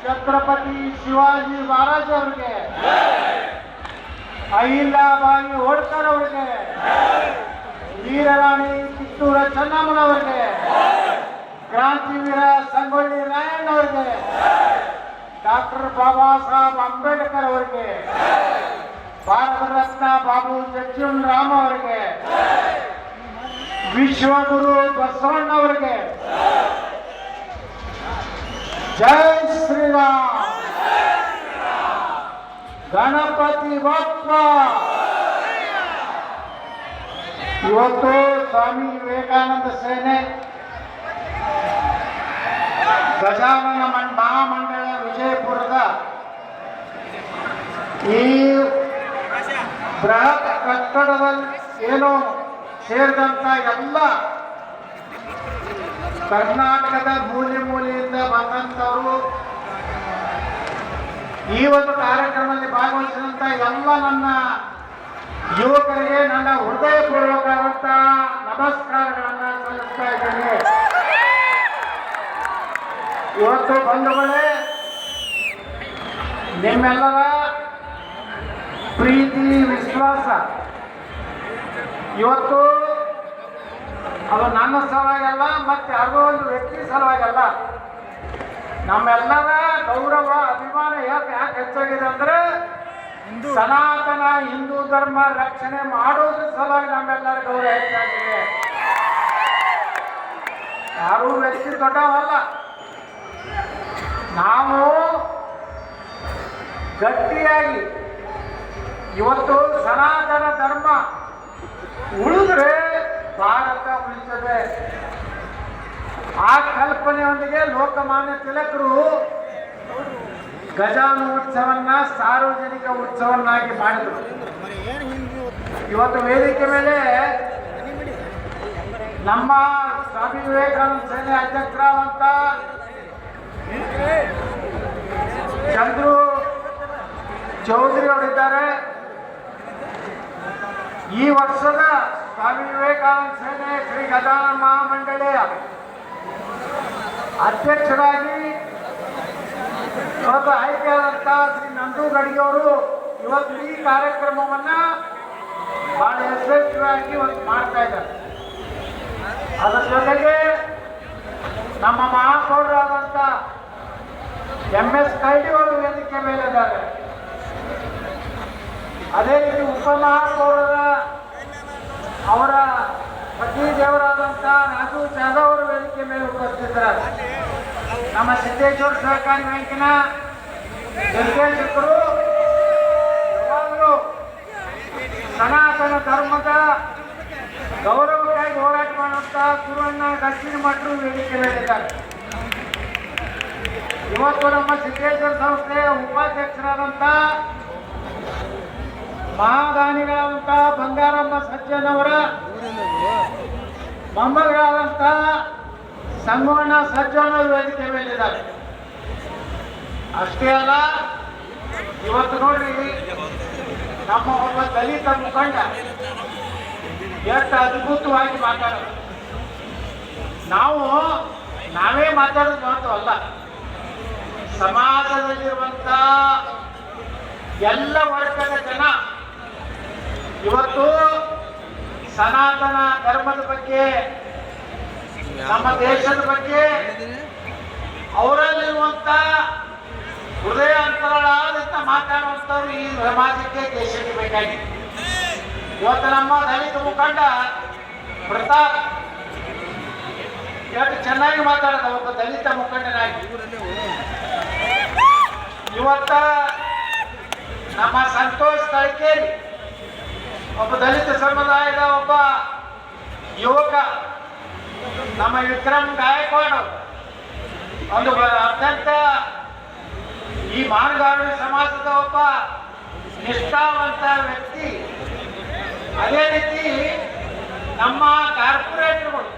ಛತ್ರಪತಿ ಶಿವಾಜಿ ಮಹಾರಾಜ್ ಅವರಿಗೆ, ಅಹಿಲ್ಯಾಬಾಯಿ ಹೋಳ್ಕರ್ ಅವರಿಗೆ, ವೀರರಾಣಿ ಕಿತ್ತೂರ ಚೆನ್ನಮ್ಮನವರಿಗೆ, ಕ್ರಾಂತಿವೀರ ಸಂಗೊಳ್ಳಿ ರಾಯಣ್ಣ ಅವರಿಗೆ, ಡಾಕ್ಟರ್ ಬಾಬಾ ಸಾಹೇಬ್ ಅಂಬೇಡ್ಕರ್ ಅವರಿಗೆ, ಭಾರತ ರತ್ನ ಬಾಬು ಜಗಜೀವನ್ ರಾಮ್ ಅವರಿಗೆ, ವಿಶ್ವಗುರು ಬಸವಣ್ಣ ಅವರಿಗೆ ಜೈ ಶ್ರೀರಾಮ್. ಗಣಪತಿ ಬಪ್ಪ. ಇವತ್ತು ಸ್ವಾಮಿ ವಿವೇಕಾನಂದ ಸೇನೆ ಗಜಾನನ ಮಹಾಮಂಡಳ ವಿಜಯಪುರದ ಈ ಬೃಹತ್ ಕಟ್ಟಡದಲ್ಲಿ ಏನೋ ಸೇರಿದಂತ ಎಲ್ಲ ಕರ್ನಾಟಕದ ಮೂಲೆ ಮೂಲೆಯಿಂದ ಬಂದಂಥವರು ಈ ಒಂದು ಕಾರ್ಯಕ್ರಮದಲ್ಲಿ ಭಾಗವಹಿಸಿದಂಥ ಎಲ್ಲ ನನ್ನ ಯುವಕರಿಗೆ ನನ್ನ ಹೃದಯಪೂರ್ವಕವಾದಂಥ ನಮಸ್ಕಾರಗಳನ್ನು ಸಲ್ಲಿಸ್ತಾ ಇದ್ದೇನೆ. ಇವತ್ತು ಬಂಧುಗಳೇ, ನಿಮ್ಮೆಲ್ಲರ ಪ್ರೀತಿ ವಿಶ್ವಾಸ ಇವತ್ತು ಅದು ನನ್ನ ಸಲುವಾಗಲ್ಲ, ಮತ್ತೆ ಯಾವುದೋ ಒಂದು ವ್ಯಕ್ತಿ ಸಲುವಾಗಲ್ಲ, ನಮ್ಮೆಲ್ಲರ ಗೌರವ ಅಭಿಮಾನ ಯಾಕೆ ಹೆಚ್ಚಾಗಿದೆ ಅಂದ್ರೆ ಸನಾತನ ಹಿಂದೂ ಧರ್ಮ ರಕ್ಷಣೆ ಮಾಡೋದ್ರ ಸಲುವಾಗಿ ನಮ್ಮೆಲ್ಲರ ಗೌರವ ಹೆಚ್ಚಾಗಿದೆ. ಯಾರೂ ವ್ಯಕ್ತಿ ದೊಡ್ಡವಲ್ಲ, ನಾವು ಗಟ್ಟಿಯಾಗಿ ಇವತ್ತು ಸನಾತನ ಧರ್ಮ ಉಳಿದ್ರೆ ಭಾರತ ಉಳಿತದೆ. ಆ ಕಲ್ಪನೆಯೊಂದಿಗೆ ಲೋಕಮಾನ್ಯ ತಿಲಕರು ಗಜಾನೋತ್ಸವನ್ನ ಸಾರ್ವಜನಿಕ ಉತ್ಸವನ್ನಾಗಿ ಮಾಡಿದರು. ಇವತ್ತು ವೇದಿಕೆ ಮೇಲೆ ನಮ್ಮ ಸ್ವಾಮಿ ವಿವೇಕಾನಂದ ಸೇನೆ ಅಧ್ಯಕ್ಷರಾದಂತ ಚಂದ್ರು ಚೌಧರಿ ಅವರಿದ್ದಾರೆ. ಈ ವರ್ಷದ ಸ್ವಾಮಿ ವಿವೇಕಾನಂದ ಸೇನೆ ಶ್ರೀ ಗಜಾನನ ಮಹಾಮಂಡಳಿಯ ಅಧ್ಯಕ್ಷರಾಗಿ ಇವತ್ತು ಆಯ್ಕೆಯಾದಂಥ ಶ್ರೀ ನಂದು ಗಡಿಗೆ ಅವರು ಇವತ್ತು ಈ ಕಾರ್ಯಕ್ರಮವನ್ನ ಬಹಳ ಯಶಸ್ವಿಯಾಗಿ ಇವತ್ತು ಮಾಡ್ತಾ ಇದ್ದಾರೆ. ಅದರ ಜೊತೆಗೆ ನಮ್ಮ ಮಹಾಪೌರರಾದಂಥ MS ಕೈಡಿ ಅವರು ವೇದಿಕೆ ಮೇಲೆ ಇದ್ದಾರೆ. ಅದೇ ರೀತಿ ಉಪಮಹಾಪೌರರ ಅವರ ಪತಿ ದೇವರಾದಂಥ ನಾಜು ಜಾಧವ್ ಅವರು ವೇದಿಕೆ ಮೇಲೆ ಉಪಸ್ಥಿತರಾದ ನಮ್ಮ ಸಿದ್ದೇಶ್ವರ ಸಹಕಾರಿ ಬ್ಯಾಂಕಿನ ನಿರ್ದೇಶಕರು ಯಾವಾಗಲೂ ಸನಾತನ ಧರ್ಮದ ಗೌರವಕ್ಕಾಗಿ ಹೋರಾಟ ಮಾಡುವಂಥ ಗುರುವಣ್ಣ ದಕ್ಷಿಣ ಮಠರು ವೇದಿಕೆ ಮೇಲಿದ್ದಾರೆ. ಇವತ್ತು ನಮ್ಮ ಸಿದ್ದೇಶ್ವರ ಸಂಸ್ಥೆಯ ಉಪಾಧ್ಯಕ್ಷರಾದಂಥ ಮಹಾದಾನಿಗಳಾದಂಥ ಬಂಗಾರಮ್ಮ ಸಜ್ಜನವರ ಮೊಮ್ಮಗಳಾದಂಥ ಸಂಗಮಣ್ಣ ಸಜ್ಜನವರು ವೇದಿಕೆ ಮೇಲಿದ್ದಾರೆ. ಅಷ್ಟೇ ಅಲ್ಲ, ಇವತ್ತು ನೋಡ್ರಿ ನಮ್ಮ ಒಬ್ಬ ದಲಿತ ಮುಖಂಡ ಎಷ್ಟು ಅದ್ಭುತವಾಗಿ ಮಾತಾಡೋದು. ನಾವೇ ಮಾತಾಡೋದು ಮಾತ್ರವಲ್ಲ, ಸಮಾಜದಲ್ಲಿರುವಂಥ ಎಲ್ಲ ವರ್ಗದ ಜನ ಇವತ್ತು ಸನಾತನ ಧರ್ಮದ ಬಗ್ಗೆ, ನಮ್ಮ ದೇಶದ ಬಗ್ಗೆ ಅವರಲ್ಲಿರುವಂಥ ಹೃದಯ ಅಂತರಾಳದಿಂದ ಮಾತಾಡುವಂಥವ್ರು ಈ ಸಮಾಜಕ್ಕೆ ದೇಶಕ್ಕೆ ಬೇಕಾಗಿದೆ. ಇವತ್ತು ನಮ್ಮ ದಲಿತ ಮುಖಂಡ ಪ್ರತಾಪ್ ಎಷ್ಟು ಚೆನ್ನಾಗಿ ಮಾತಾಡೋದು, ಒಬ್ಬ ದಲಿತ ಮುಖಂಡನಾಗಿ. ಇವತ್ತ ನಮ್ಮ ಸಂತೋಷ್ ತಳಕೇರಿ ಒಬ್ಬ ದಲಿತ ಸಮುದಾಯದ ಒಬ್ಬ ಯುವಕ, ನಮ್ಮ ವಿಕ್ರಮ್ ಗಾಯಕ್ವಾಡ್ ಒಂದು ಅತ್ಯಂತ ಈ ಮಾನಗಾರಡಿ ಸಮಾಜದ ಒಬ್ಬ ನಿಷ್ಠಾವಂತ ವ್ಯಕ್ತಿ. ಅದೇ ರೀತಿ ನಮ್ಮ ಕಾರ್ಪೊರೇಟರ್ಗಳು